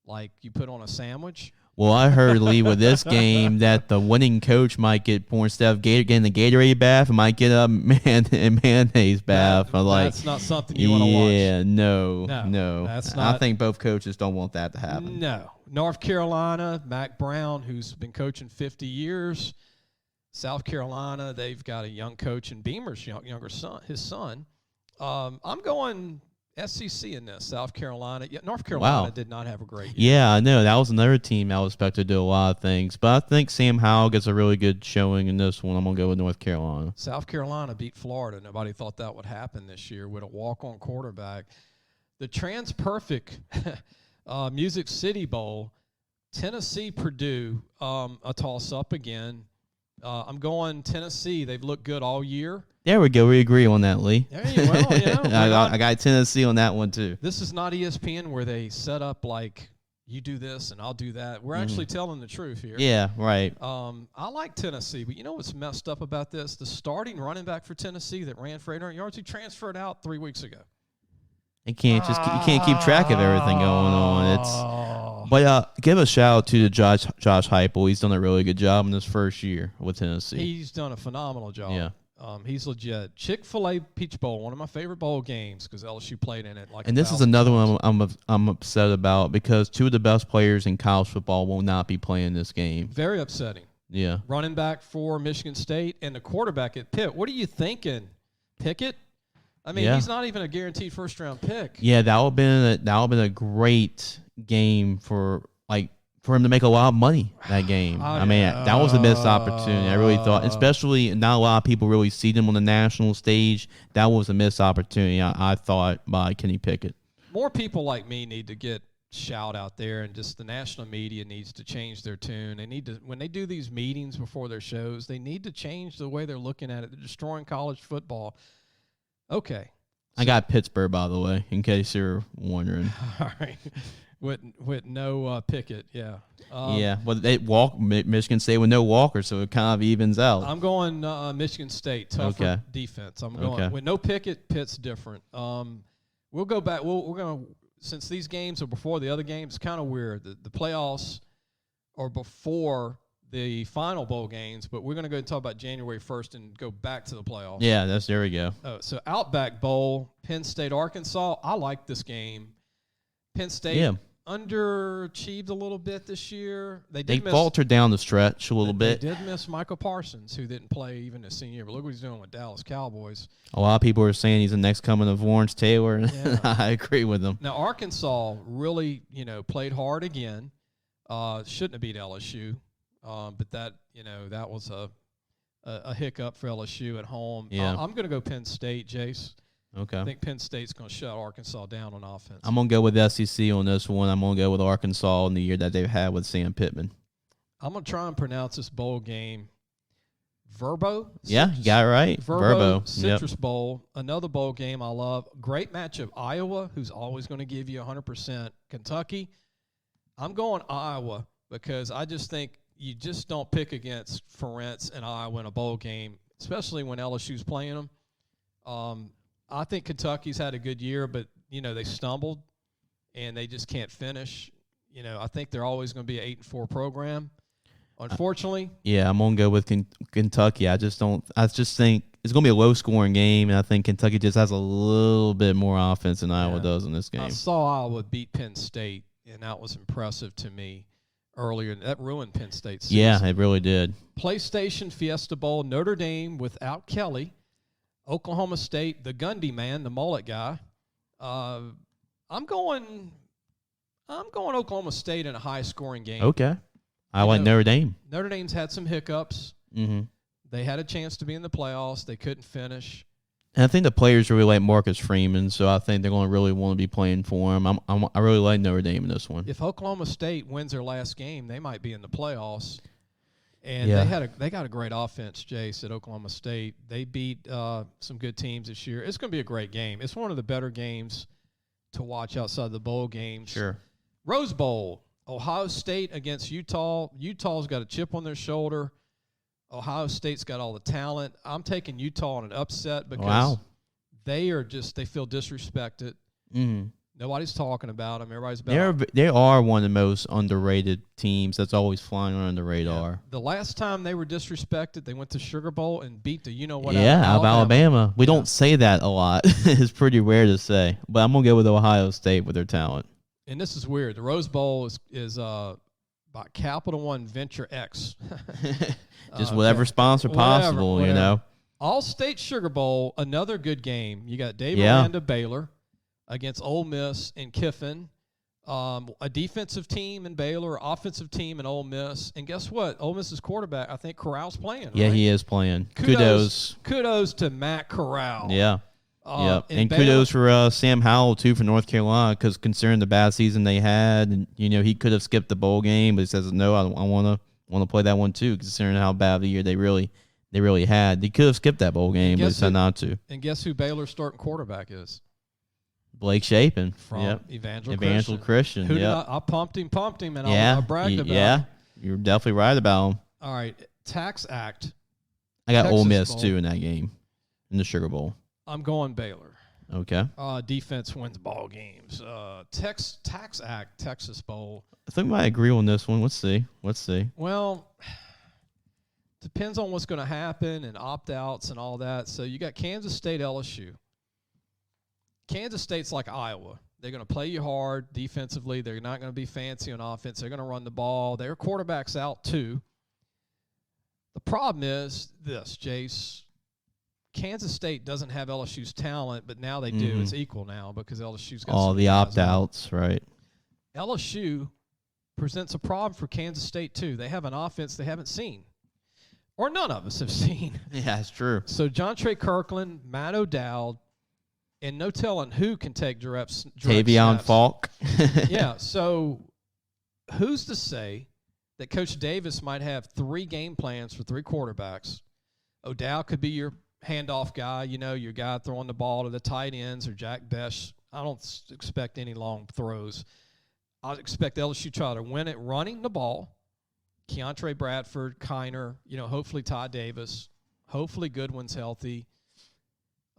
like you put on a sandwich. Well, I heard, Lee, with this game that the winning coach might get more instead of getting the Gatorade bath, might get a mayonnaise bath. That's not something you want to watch. Yeah, no. That's not. I think both coaches don't want that to happen. No. North Carolina, Mac Brown, who's been coaching 50 years. South Carolina, they've got a young coach in Beamer's younger son, his son. I'm going SEC in this. South Carolina. Yeah, North Carolina did not have a great year. Yeah, I know. That was another team I was expected to do a lot of things. But I think Sam Howell gets a really good showing in this one. I'm going to go with North Carolina. South Carolina beat Florida. Nobody thought that would happen this year with a walk-on quarterback. The Trans-Perfect Music City Bowl, Tennessee-Purdue, a toss-up again. I'm going Tennessee. They've looked good all year. There we go. We agree on that, Lee. There you go. I got Tennessee on that one, too. This is not ESPN where they set up like you do this and I'll do that. We're actually telling the truth here. Yeah, right. I like Tennessee, but you know what's messed up about this? The starting running back for Tennessee that ran for 800 yards, he transferred out 3 weeks ago. You can't keep track of everything going on. But give a shout out to Josh Heupel. He's done a really good job in his first year with Tennessee. He's done a phenomenal job. Yeah. He's legit. Chick-fil-A Peach Bowl, one of my favorite bowl games because LSU played in it. And this is another one I'm upset about because two of the best players in college football will not be playing this game. Very upsetting. Yeah. Running back for Michigan State and the quarterback at Pitt. What are you thinking, Pickett? I mean, he's not even a guaranteed first-round pick. Yeah, that would have been a great game for him to make a lot of money that game. I mean, that was a missed opportunity. I really thought, especially not a lot of people really see them on the national stage. That was a missed opportunity, I thought, by Kenny Pickett. More people like me need to get shout out there, and just the national media needs to change their tune. They need to, when they do these meetings before their shows, they need to change the way they're looking at it. They're destroying college football. Okay. I got Pittsburgh, by the way, in case you're wondering. All right. With no Pickett, yeah. Well, they Michigan State with no Walker, so it kind of evens out. I'm going Michigan State, tougher defense. I'm going with no Pickett. Pitt's different. We'll go back. We're going to, since these games are before the other games, it's kind of weird. The playoffs are before the final bowl games, but we're going to go and talk about January 1st and go back to the playoffs. Yeah, there we go. So Outback Bowl, Penn State, Arkansas. I like this game. Penn State underachieved a little bit this year. They faltered down the stretch a little bit. They did miss Michael Parsons, who didn't play even his senior year. But look what he's doing with Dallas Cowboys. A lot of people are saying he's the next coming of Lawrence Taylor. Yeah. I agree with them. Now, Arkansas really, played hard again. Shouldn't have beat LSU. But that was a hiccup for LSU at home. Yeah. I'm going to go Penn State, Jace. Okay. I think Penn State's going to shut Arkansas down on offense. I'm going to go with SEC on this one. I'm going to go with Arkansas in the year that they've had with Sam Pittman. I'm going to try and pronounce this bowl game. Verbo? Yeah, you got it right. Verbo. Citrus Bowl, another bowl game I love. Great matchup. Iowa, who's always going to give you 100%. Kentucky. I'm going Iowa because I just think you just don't pick against Ferentz and Iowa in a bowl game, especially when LSU's playing them. I think Kentucky's had a good year, but, they stumbled and they just can't finish. I think they're always going to be an 8-4 program, unfortunately. Yeah, I'm going to go with Kentucky. I just think it's going to be a low-scoring game, and I think Kentucky just has a little bit more offense than Iowa does in this game. I saw Iowa beat Penn State, and that was impressive to me earlier. That ruined Penn State's season. Yeah, it really did. PlayStation Fiesta Bowl, Notre Dame without Kelly. Oklahoma State, the Gundy man, the mullet guy. I'm going Oklahoma State in a high-scoring game. Okay. I like Notre Dame. Notre Dame's had some hiccups. Mm-hmm. They had a chance to be in the playoffs. They couldn't finish. And I think the players really like Marcus Freeman, so I think they're going to really want to be playing for him. I really like Notre Dame in this one. If Oklahoma State wins their last game, they might be in the playoffs. And they got a great offense, Jace, at Oklahoma State. They beat some good teams this year. It's going to be a great game. It's one of the better games to watch outside the bowl games. Sure. Rose Bowl, Ohio State against Utah. Utah's got a chip on their shoulder. Ohio State's got all the talent. I'm taking Utah on an upset because they feel disrespected. Mm. Nobody's talking about them. Everybody's about They are one of the most underrated teams that's always flying under the radar. Yeah. The last time they were disrespected, they went to Sugar Bowl and beat the out of Alabama. We don't say that a lot. It's pretty rare to say. But I'm going to go with Ohio State with their talent. And this is weird. The Rose Bowl is by Capital One Venture X. Just whatever sponsor possible, you know. All-State Sugar Bowl, another good game. You got Dave Aranda Baylor against Ole Miss and Kiffin. A defensive team in Baylor, offensive team in Ole Miss. And guess what? Ole Miss's quarterback, I think Corral's playing. Yeah, right? he is playing. Kudos to Matt Corral. Yeah. And kudos for Sam Howell, too, for North Carolina, because considering the bad season they had, and, you know, he could have skipped the bowl game, but he says, no, I want to play that one, too, considering how bad of a year they really had. They could have skipped that bowl game, but he decided not to. And guess who Baylor's starting quarterback is? Blake Shapen from Evangel Christian. I pumped him, and I bragged about him. Yeah, you're definitely right about him. All right, Tax Act. I got Ole Miss, too, in that game, in the Sugar Bowl. I'm going Baylor. Okay. Defense wins ball games. Tax Act, Texas Bowl. I think we might agree on this one. Let's see. Well, depends on what's going to happen and opt-outs and all that. So you got Kansas State, LSU. Kansas State's like Iowa. They're going to play you hard defensively. They're not going to be fancy on offense. They're going to run the ball. Their quarterback's out, too. The problem is this, Jace. Kansas State doesn't have LSU's talent, but now they do. It's equal now because LSU's got all the opt-outs, right? LSU presents a problem for Kansas State, too. They have an offense they haven't seen, or none of us have seen. Yeah, it's true. So John Trey Kirkland, Matt O'Dowd, and no telling who can take direct Tavion Falk. Yeah, so who's to say that Coach Davis might have 3 game plans for 3 quarterbacks? O'Dowd could be your handoff guy, you know, your guy throwing the ball to the tight ends or Jack Bech. I don't expect any long throws. I expect LSU to try to win it running the ball. Keontae Bradford, Kiner, you know, hopefully Ty Davis. Hopefully Goodwin's healthy.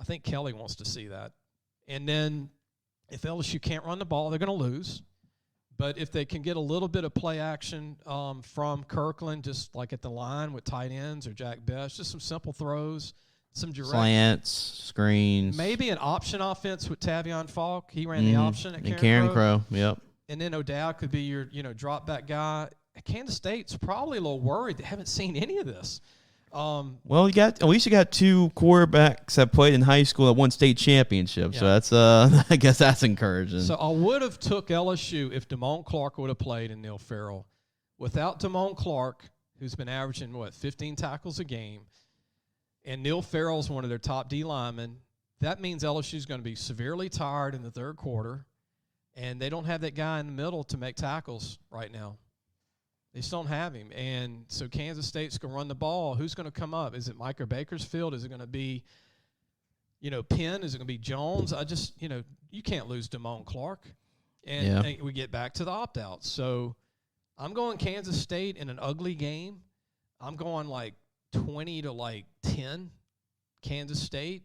I think Kelly wants to see that. And then if LSU can't run the ball, they're going to lose. But if they can get a little bit of play action from Kirkland, just like at the line with tight ends or Jack Bech, just some simple throws, some direct slants, screens. Maybe an option offense with Tavion Falk. He ran the option at Karen Crow. Yep. And then O'Dowd could be your, you know, drop back guy. Kansas State's probably a little worried. They haven't seen any of this. Well, at least you got 2 quarterbacks that played in high school that won state championships. Yeah. So that's I guess that's encouraging. So I would have took LSU if Damone Clark would have played and Neil Farrell. Without Damone Clark, who's been averaging 15 tackles a game, and Neil Farrell's one of their top D linemen, that means LSU's going to be severely tired in the third quarter, and they don't have that guy in the middle to make tackles right now. They just don't have him. And so Kansas State's going to run the ball. Who's going to come up? Is it Micah Bakersfield? Is it going to be, you know, Penn? Is it going to be Jones? You can't lose Damone Clark. And we get back to the opt-outs. So I'm going Kansas State in an ugly game. I'm going like 20-10 Kansas State.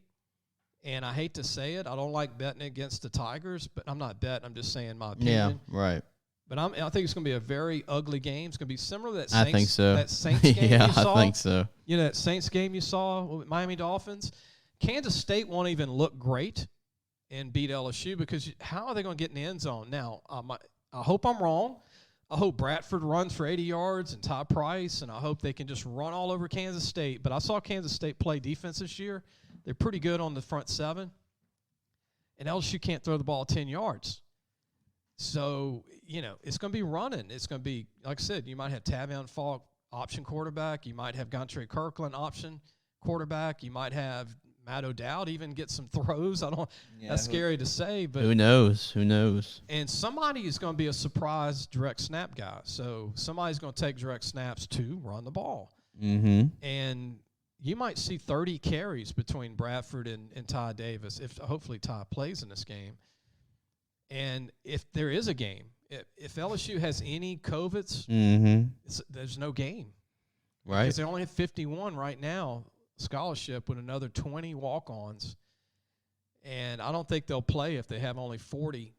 And I hate to say it. I don't like betting against the Tigers, but I'm not betting. I'm just saying my opinion. Yeah, right. But I think it's going to be a very ugly game. It's going to be similar to that Saints, I think so. That Saints game you saw. I think so. You know, that Saints game you saw with Miami Dolphins. Kansas State won't even look great and beat LSU because how are they going to get in the end zone? Now, I hope I'm wrong. I hope Bradford runs for 80 yards and Ty Price, and I hope they can just run all over Kansas State. But I saw Kansas State play defense this year. They're pretty good on the front 7. And LSU can't throw the ball 10 yards. So, you know, it's going to be running. It's going to be, like I said, you might have Tavion Falk, option quarterback. You might have Gontre Kirkland, option quarterback. You might have Matt O'Dowd even get some throws. That's scary to say. But who knows? Who knows? And somebody is going to be a surprise direct snap guy. So somebody's going to take direct snaps to run the ball. Mm-hmm. And you might see 30 carries between Bradford and Ty Davis if hopefully Ty plays in this game. And if there is a game, if LSU has any COVIDs, there's no game. Right. Because they only have 51 right now, scholarship, with another 20 walk-ons. And I don't think they'll play if they have only 40.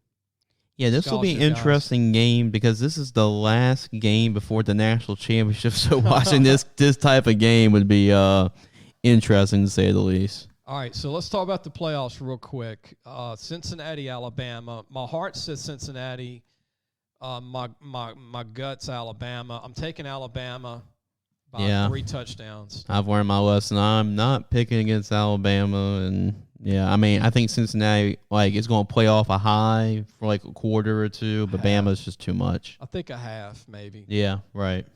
Yeah, this will be an scholarship interesting game because this is the last game before the national championship. So watching this type of game would be interesting to say the least. All right, so let's talk about the playoffs real quick. Cincinnati, Alabama. My heart says Cincinnati. My guts, Alabama. I'm taking Alabama by 3 touchdowns. I've learned my lesson. I'm not picking against Alabama, and I think Cincinnati is going to play off a high for a quarter or two, but Bama's just too much. I think a half maybe. Yeah, right.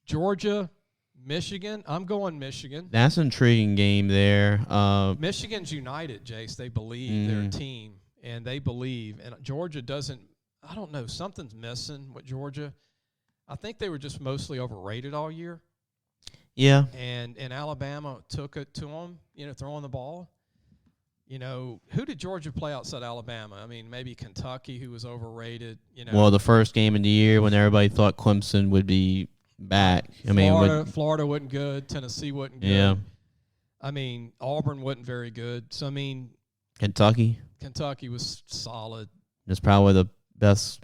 Georgia, Michigan. I'm going Michigan. That's an intriguing game there. Michigan's united, Jace. They believe they're a team, and they believe. And Georgia doesn't. I don't know. Something's missing with Georgia. I think they were just mostly overrated all year. Yeah. And Alabama took it to them, throwing the ball. Who did Georgia play outside Alabama? I mean, maybe Kentucky, who was overrated. Well, the first game of the year when everybody thought Clemson would be back. Florida wasn't good. Tennessee wasn't good. Yeah. I mean, Auburn wasn't very good. So, I mean, Kentucky was solid. It's probably the best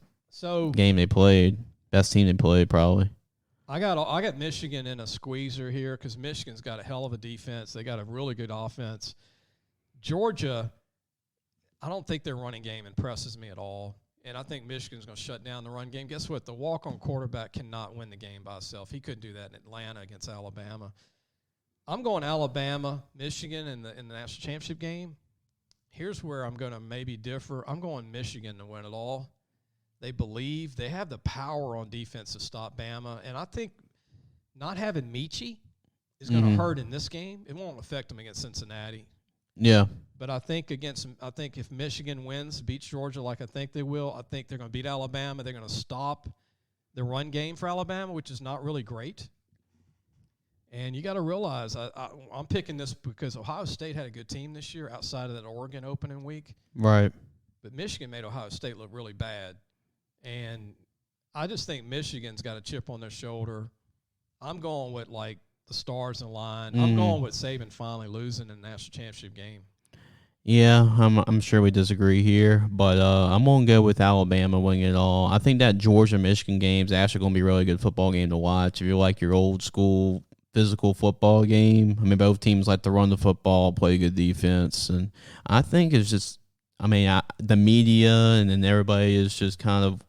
game they played. Best team they played, probably. I got Michigan in a squeezer here because Michigan's got a hell of a defense. They got a really good offense. Georgia, I don't think their running game impresses me at all. And I think Michigan's going to shut down the run game. Guess what? The walk-on quarterback cannot win the game by himself. He couldn't do that in Atlanta against Alabama. I'm going Alabama, Michigan in the national championship game. Here's where I'm going to maybe differ. I'm going Michigan to win it all. They believe they have the power on defense to stop Bama. And I think not having Michi is going to hurt in this game. It won't affect them against Cincinnati. Yeah. But I think if Michigan beats Georgia like I think they will, I think they're going to beat Alabama. They're going to stop the run game for Alabama, which is not really great. And you got to realize I'm picking this because Ohio State had a good team this year outside of that Oregon opening week. Right. But Michigan made Ohio State look really bad. And I just think Michigan's got a chip on their shoulder. I'm going with, the stars in line. I'm going with Saban finally losing in the national championship game. Yeah, I'm sure we disagree here, but I'm going to go with Alabama winning it all. I think that Georgia-Michigan game is actually going to be a really good football game to watch. If you like your old school physical football game, both teams like to run the football, play good defense, and I think it's just, the media and then everybody is just kind of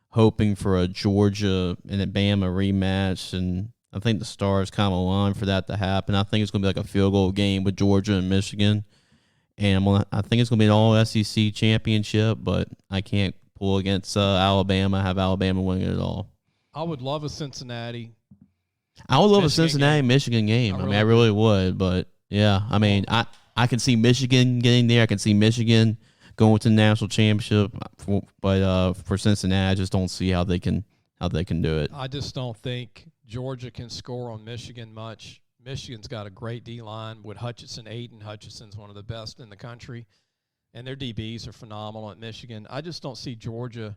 hoping for a Georgia and a Bama rematch, and I think the stars kind of align for that to happen. I think it's going to be like a field goal game with Georgia and Michigan. And I think it's going to be an all-SEC championship, but I can't pull against Alabama, have Alabama winning it all. I would love a Cincinnati. I would love a Cincinnati-Michigan game. I really would. But, yeah, I can see Michigan getting there. I can see Michigan going to the national championship. But for Cincinnati, I just don't see how they can do it. I just don't think Georgia can score on Michigan much. Michigan's got a great D-line with Hutchinson. Aiden Hutchinson's one of the best in the country. And their DBs are phenomenal at Michigan. I just don't see Georgia.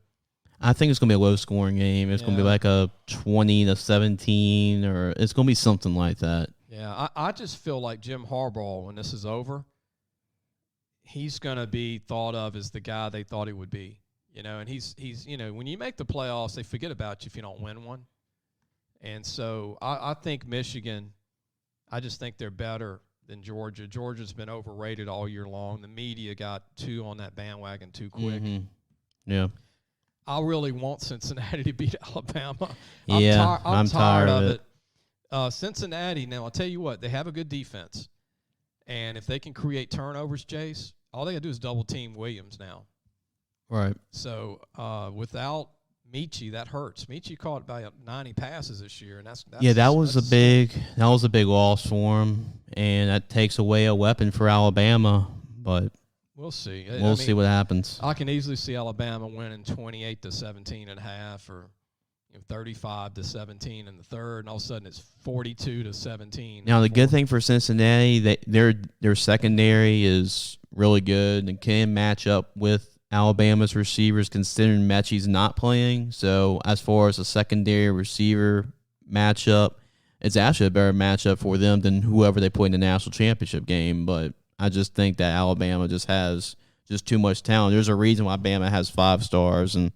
I think it's going to be a low-scoring game. It's going to be like a 20-17, or it's going to be something like that. Yeah, I just feel like Jim Harbaugh, when this is over, he's going to be thought of as the guy they thought he would be. And he's when you make the playoffs, they forget about you if you don't win one. And so I think Michigan – I just think they're better than Georgia. Georgia's been overrated all year long. The media got too on that bandwagon too quick. Yeah. I really want Cincinnati to beat Alabama. I'm tired of it. Cincinnati, now I'll tell you what, they have a good defense. And if they can create turnovers, Jace, all they got to do is double team Williams now. Right. So without Michi, that hurts. Michi caught about 90 passes this year, and that was a big loss for him, and that takes away a weapon for Alabama. But we'll see. We'll see what happens. I can easily see Alabama winning 28-17.5, or 35-17 in the third, and all of a sudden it's 42-17. Now the good thing for Cincinnati, their secondary is really good and can match up with Alabama's receivers, considering Mechie's not playing. So as far as a secondary receiver matchup, it's actually a better matchup for them than whoever they put in the national championship game. But I just think that Alabama just has just too much talent. There's a reason why Bama has 5 stars and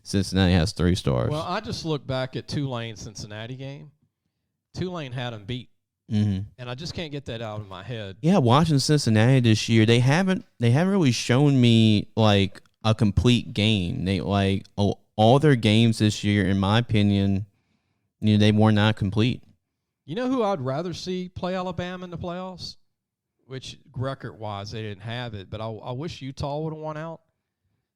Cincinnati has 3 stars. Well, I just look back at Tulane-Cincinnati game. Tulane had them beat. Mm-hmm. And I just can't get that out of my head. Yeah, watching Cincinnati this year, they haven't really shown me like a complete game. They all their games this year, in my opinion, they were not complete. You know who I'd rather see play Alabama in the playoffs? Which record-wise they didn't have it, but I wish Utah would have won out.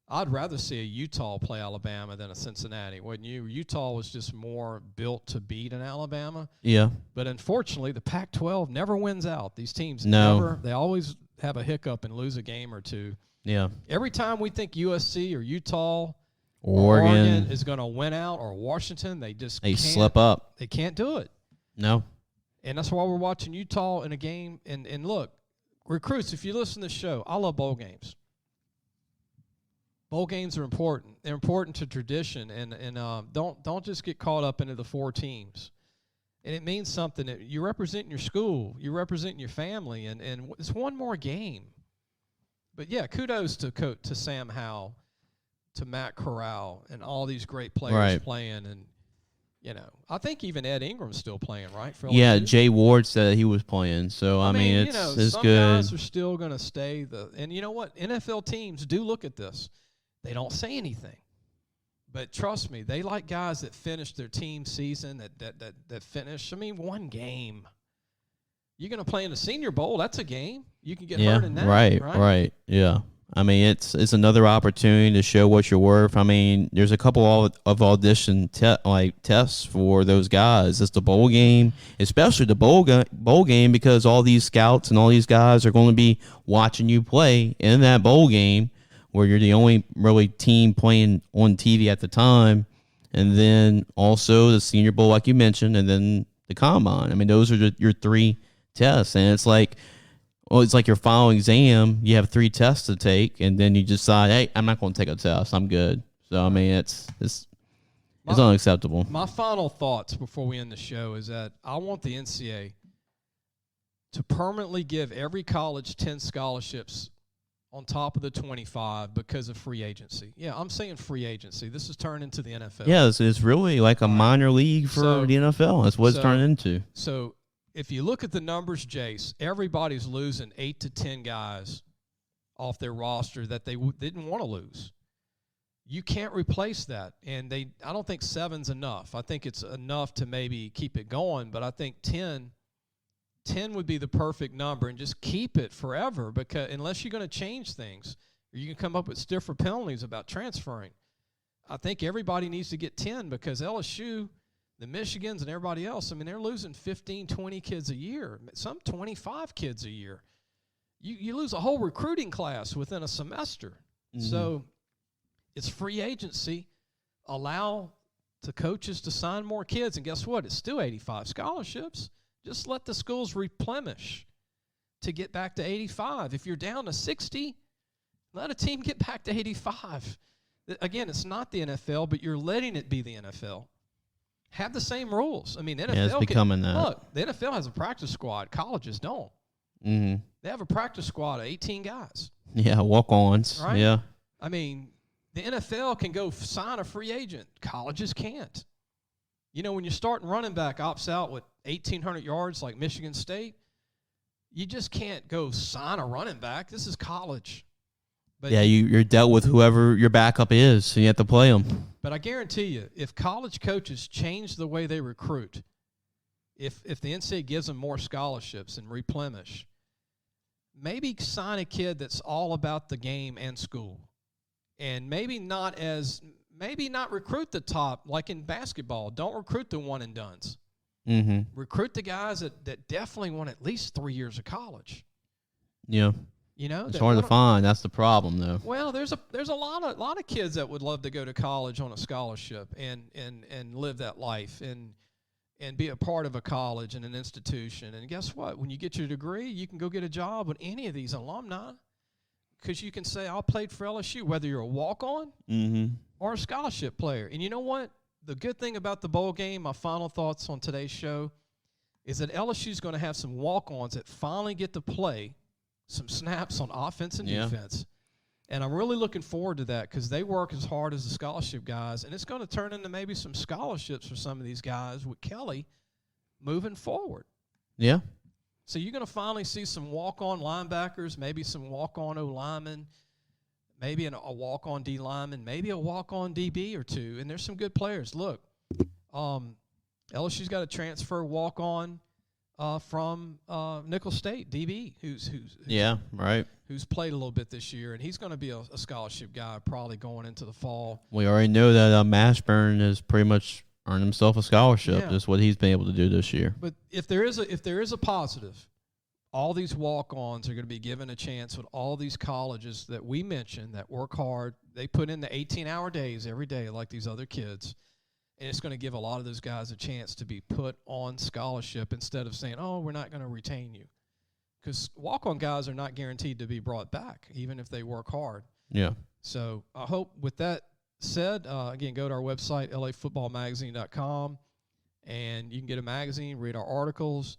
I'd rather see a Utah play Alabama than a Cincinnati, wouldn't you? Utah was just more built to beat an Alabama. Yeah. But unfortunately, the Pac-12 never wins out. These teams they always have a hiccup and lose a game or two. Yeah. Every time we think USC or Utah or Oregon is going to win out, or Washington, they can't slip up. They can't do it. No. And that's why we're watching Utah in a game. And look, recruits, if you listen to the show, I love bowl games. Bowl games are important. They're important to tradition, and don't just get caught up into the 4 teams. And it means something. You're representing your school. You're representing your family, and it's one more game. But, yeah, kudos to Sam Howell, to Matt Corral, and all these great players playing. And, I think even Ed Ingram's still playing, right? For LSU? Yeah, Jay Ward said he was playing. So, I mean it's some good. Guys are still going to stay. And you know what? NFL teams do look at this. They don't say anything. But trust me, they like guys that finish their team season, that finish. I mean, one game. You're going to play in the Senior Bowl. That's a game. You can get hurt in that. Right. Yeah. I mean, it's another opportunity to show what you're worth. I mean, there's a couple of audition tests for those guys. It's the bowl game, especially the bowl game, because all these scouts and all these guys are going to be watching you play in that bowl game, where you're the only really team playing on TV at the time, and then also the Senior Bowl, like you mentioned, and then the Combine. I mean, those are your 3 tests, and it's like your final exam. You have 3 tests to take, and then you decide, hey, I'm not going to take a test. I'm good. So, I mean, it's unacceptable. My final thoughts before we end the show is that I want the NCAA to permanently give every college 10 scholarships on top of the 25 because of free agency. Yeah, I'm saying free agency. This has turned into the NFL. Yeah, it's really like a minor league for the NFL. That's what it's turned into. So if you look at the numbers, Jace, everybody's losing 8 to 10 guys off their roster that they didn't want to lose. You can't replace that. And I don't think 7's enough. I think it's enough to maybe keep it going, but I think 10 would be the perfect number, and just keep it forever, because unless you're going to change things, or you can come up with stiffer penalties about transferring. I think everybody needs to get 10, because LSU, the Michigans, and everybody else, I mean, they're losing 15, 20 kids a year, some 25 kids a year. You lose a whole recruiting class within a semester. Mm-hmm. So it's free agency. Allow the coaches to sign more kids, and guess what? It's still 85 scholarships. Just let the schools replenish to get back to 85. If you're down to 60, let a team get back to 85. Again, it's not the NFL, but you're letting it be the NFL. Have the same rules. I mean, the NFL it's becoming that. Look, the NFL has a practice squad. Colleges don't. Mm-hmm. They have a practice squad of 18 guys. Yeah, walk-ons. Right? Yeah. I mean, the NFL can go sign a free agent. Colleges can't. When you start running back opts out with 1,800 yards like Michigan State, you just can't go sign a running back. This is college. But yeah, you're dealt with whoever your backup is, so you have to play them. But I guarantee you, if college coaches change the way they recruit, if the NCAA gives them more scholarships and replenish, maybe sign a kid that's all about the game and school, and maybe not recruit the top, like in basketball. Don't recruit the one and dones. Mm-hmm. Recruit the guys that definitely want at least 3 years of college. Yeah. It's hard to find. That's the problem, though. Well, there's a lot of kids that would love to go to college on a scholarship and live that life and be a part of a college and an institution. And guess what? When you get your degree, you can go get a job with any of these alumni, because you can say, I played for LSU, whether you're a walk-on or a scholarship player. And you know what? The good thing about the bowl game, my final thoughts on today's show, is that LSU's going to have some walk-ons that finally get to play some snaps on offense and defense. And I'm really looking forward to that because they work as hard as the scholarship guys, and it's going to turn into maybe some scholarships for some of these guys with Kelly moving forward. Yeah. So you're going to finally see some walk-on linebackers, maybe some walk-on O-linemen, maybe a walk-on D-lineman, maybe a walk-on DB or two, and there's some good players. Look, LSU's got a transfer walk-on from Nicholls State, DB, who's played a little bit this year, and he's going to be a scholarship guy probably going into the fall. We already know that Mashburn has pretty much earned himself a scholarship. Just what he's been able to do this year. But if there is a positive, all these walk-ons are going to be given a chance with all these colleges that we mentioned that work hard. They put in the 18-hour days every day like these other kids. And it's going to give a lot of those guys a chance to be put on scholarship instead of saying, oh, we're not going to retain you. Because walk-on guys are not guaranteed to be brought back, even if they work hard. Yeah. So I hope with that said, again, go to our website, lafootballmagazine.com, and you can get a magazine, read our articles.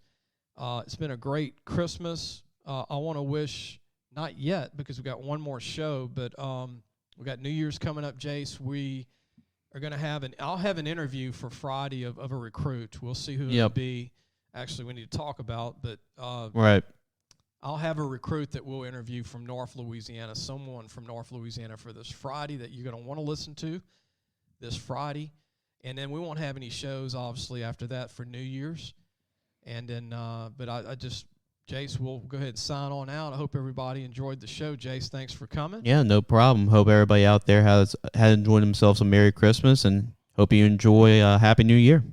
It's been a great Christmas. I want to wish, not yet because we've got one more show, but we've got New Year's coming up, Jace. We are going to I'll have an interview for Friday of a recruit. We'll see who it'll be. Actually, we need to talk about, but right. I'll have a recruit that we'll interview from North Louisiana, someone from North Louisiana for this Friday that you're going to want to listen to this Friday. And then we won't have any shows, obviously, after that for New Year's. And then, but Jace, we'll go ahead and sign on out. I hope everybody enjoyed the show. Jace, thanks for coming. Yeah, no problem. Hope everybody out there has enjoyed themselves a Merry Christmas, and hope you enjoy a Happy New Year.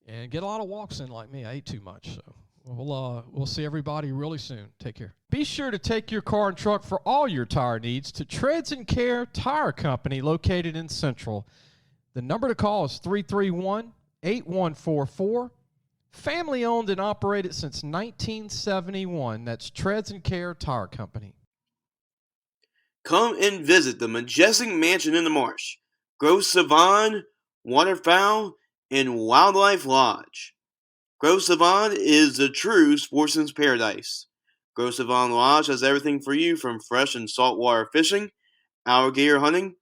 And get a lot of walks in like me. I ate too much, so we'll see everybody really soon. Take care. Be sure to take your car and truck for all your tire needs to Treads and Care Tire Company located in Central. The number to call is 331-8144. Family owned and operated since 1971. That's Treads and Care Tire Company. Come and visit the majestic mansion in the marsh, Grove Savon, Waterfowl, and Wildlife Lodge. Grove Savon is the true sportsman's paradise. Grove Savon Lodge has everything for you from fresh and saltwater fishing, alligator hunting,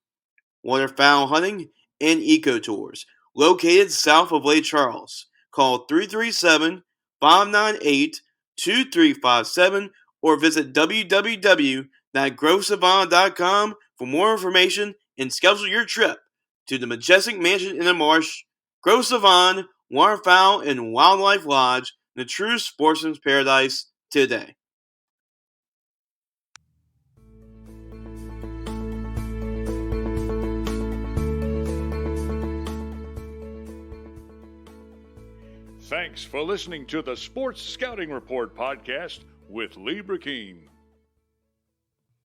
waterfowl hunting, and eco tours. Located south of Lake Charles. Call 337-598-2357 or visit www.grovesavon.com for more information and schedule your trip to the majestic mansion in the marsh, Grove Savon, Waterfowl, and Wildlife Lodge, the true sportsman's paradise today. Thanks for listening to the Sports Scouting Report podcast with Lee Brecheen.